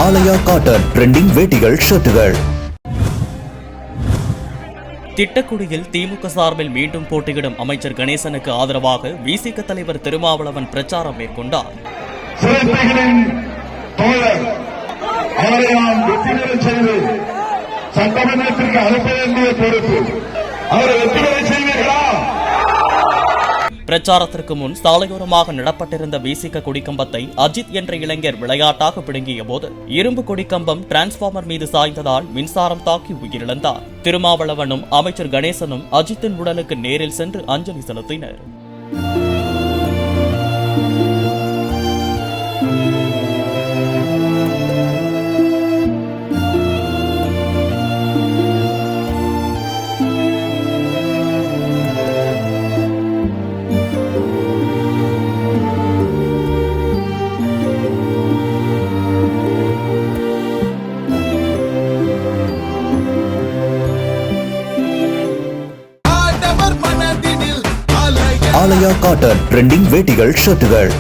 ஆலயா cotton trending வேட்டிகள் ஷர்ட்டுகள். திட்டக்குடியில் திமுக சார்பில் மீண்டும் போட்டியிடும் அமைச்சர் கணேசனுக்கு ஆதரவாக விசிக தலைவர் திருமாவளவன் பிரச்சாரம் மேற்கொண்டார். சட்டமன்றத்திற்கு அனுப்ப வேண்டிய பொறுப்பு அவரை வெற்றிகளை செய்வீர்களா? பிரச்சாரத்திற்கு முன் சாலையோரமாக நடப்பட்டிருந்த விசிக கொடிக்கம்பத்தை அஜித் என்ற இளைஞர் விளையாட்டாக பிடுங்கிய போது இரும்பு கொடிக்கம்பம் டிரான்ஸ்பார்மர் மீது சாய்ந்ததால் மின்சாரம் தாக்கி உயிரிழந்தார். திருமாவளவனும் அமைச்சர் கணேசனும் அஜித்தின் உடலுக்கு நேரில் சென்று அஞ்சலி செலுத்தினர். ஆலயா காட்டன் ட்ரெண்டிங் வேட்டிகள் ஷர்ட்டுகள்.